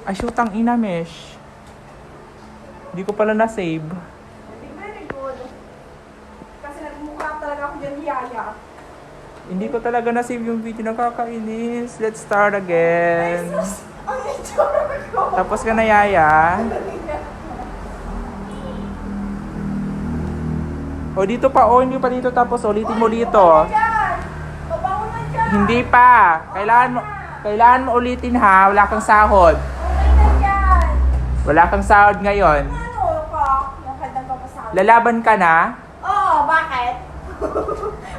Ay, shootang ina, mesh. Hindi ko pala na-save. Very good. Kasi nagmukha talaga ako dyan yaya. Hindi ko talaga na-save yung video, nakakainis. Let's start again. Ay, sus! Ang itsura ko! Tapos ka na, Yaya. O, dito pa. O, hindi pa dito. Tapos, ulitin mo dito. Pabango na dyan! Hindi pa. Kailangan mo ulitin, ha? Wala kang sahod. Okay na dyan! Wala kang sahod ngayon. Ano ka? Nakadang ka pa sa akin. Lalaban ka na? Oo, bakit?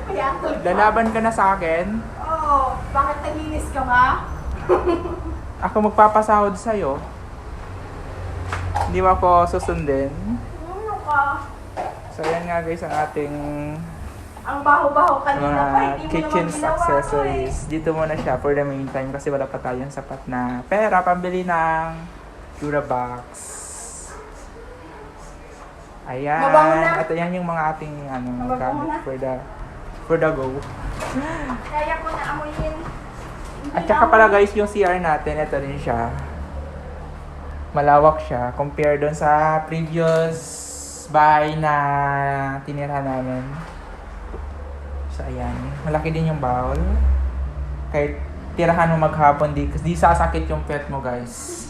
Kaya ako. Lalaban ka na sa akin? Oo, bakit naglinis ka ba? Ako magpapasahod sa'yo. Hindi mo ako susundin. Ano ka? So, yan nga guys ang ating Ang baho-baho kanina mga pa, hindi mo kitchen naman ginawa accessories. Dito muna siya for the meantime kasi wala pa tayong sapat na pera pambili ng Durabox. Ayan. Mabango na. At ayan yung mga ating Mabango gamit na. for the go. Kaya ko na amuyin. At saka pala guys, yung CR natin, ito rin siya. Malawak siya compare doon sa previous bahay na tinirahan namin. So ayan, malaki din yung bowl. Kahit tirahan mo maghapon, di sasakit yung pet mo guys.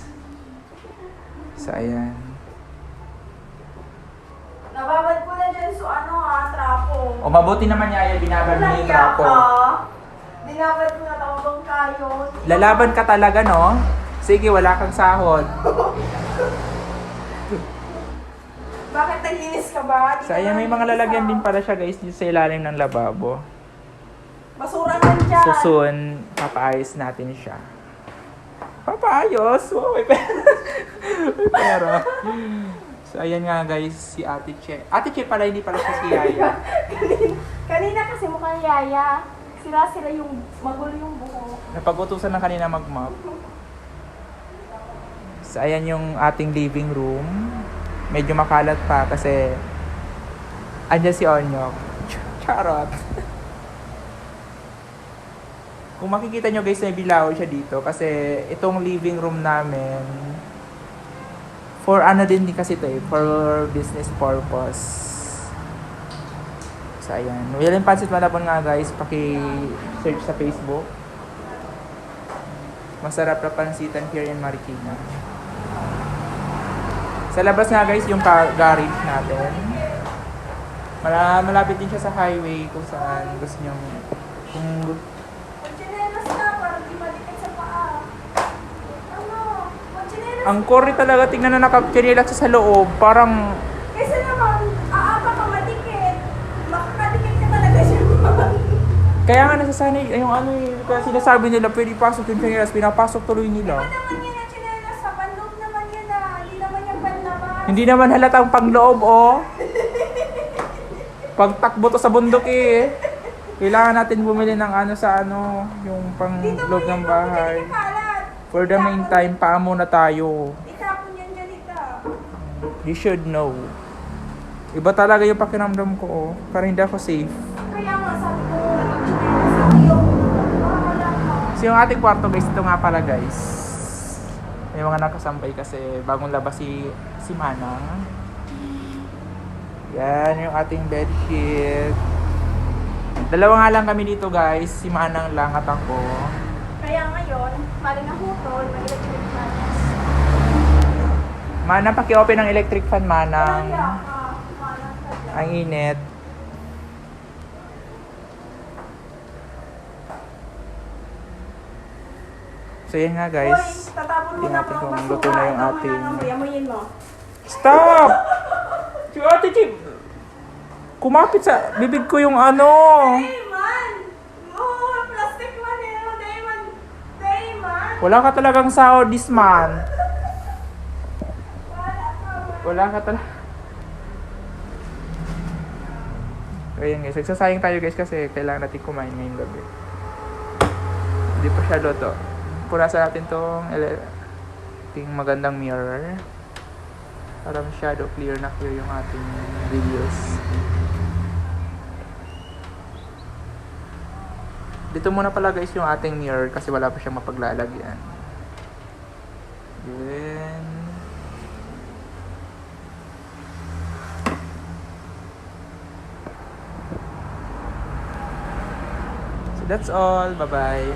So ayan. Nababad ko na dyan so trapo. O mabuti naman niya yung binabad mo yung trapo. Dinabad ko na tawag kayo. Lalaban ka talaga, no? Sige, wala kang sahod. Bakit naglinis ka ba? So ayan, may mga lalagyan din pala siya guys dito sa ilalim ng lababo. Basura ka dyan. So soon, papaayos natin siya. Papaayos? Oh, may pera. May pera. So ayan nga guys, si Ate Che. Ate Che pala, hindi pala siya si Yaya. Kanina kasi mukhang yaya. Sira-sira yung magulo yung buhok. Napag-utusan na kanina mag-mop. So ayan yung ating living room. Medyo makalat pa kasi andyan si Onyok. Charot. Kung makikita nyo guys, may bilaw siya dito kasi itong living room namin for ano din kasi ito for business purpose. So ayan, William Pancit Malabon nga guys, paki-search sa Facebook. Masarap na pansitan here in Marikina. Sa labas nga guys, yung garage natin. Malapit din siya sa highway kung saan gusto nyo. Magchinelas ka para di madikit sa paa. Ano? Magchinelas. Ang core talaga, tingnan na nakakinilag sa loob. Parang, Kaysa naman, aapa ka madikit. Makakadikit ka talaga siya. kaya nga nasasanay, yung kaya sinasabi nila, pwede pasok yung chinilas, pinapasok tuloy nila. Ano naman yan ang chinelas? Sa panloob naman yan Hindi naman yung panlabas. Hindi naman halatang pangloob, oh. Pagtakbo to sa bundok eh. Kailangan natin bumili ng yung pangloob ng bahay. For the meantime, paa muna tayo. Itapon yan dyan ita. You should know. Iba talaga yung pakiramdam ko, oh. Parang hindi ako safe. Kaya nga sabi ko, magchinelas sa iyo. Wala ka. So yung ating kwarto guys, ito nga pala guys. May mga nakasampay kasi bagong labas si Manang. Yan yung ating bedsheet. Dalawa nga lang kami dito guys, si Manang lang at ako. Kaya ngayon, maling na hutol, may electric fan. Manang, paki-open ng electric fan, Manang. Kaya ka, malang ka dyan. Ang init. So yan nga guys. Hoy, tatapon mo Tingnan na natin po kung ang luto na yung basura. ating... Amuyin mo. Stop! Si Ate Chip! Kumapit sa bibig ko yung Dayman! Oh, plastic man eh. Dayman! Wala ka talagang sahod this month. Wala ka man. Wala ka talaga. Ayan guys, nagsasayang tayo guys kasi kailangan natin kumain ngayong gabi. Hindi pa siya luto. Punasan natin tong magandang mirror. Para masyado clear na clear yung ating videos. Dito muna pala guys yung ating mirror kasi wala pa siyang mapaglalagyan. Yun. So that's all. Bye-bye.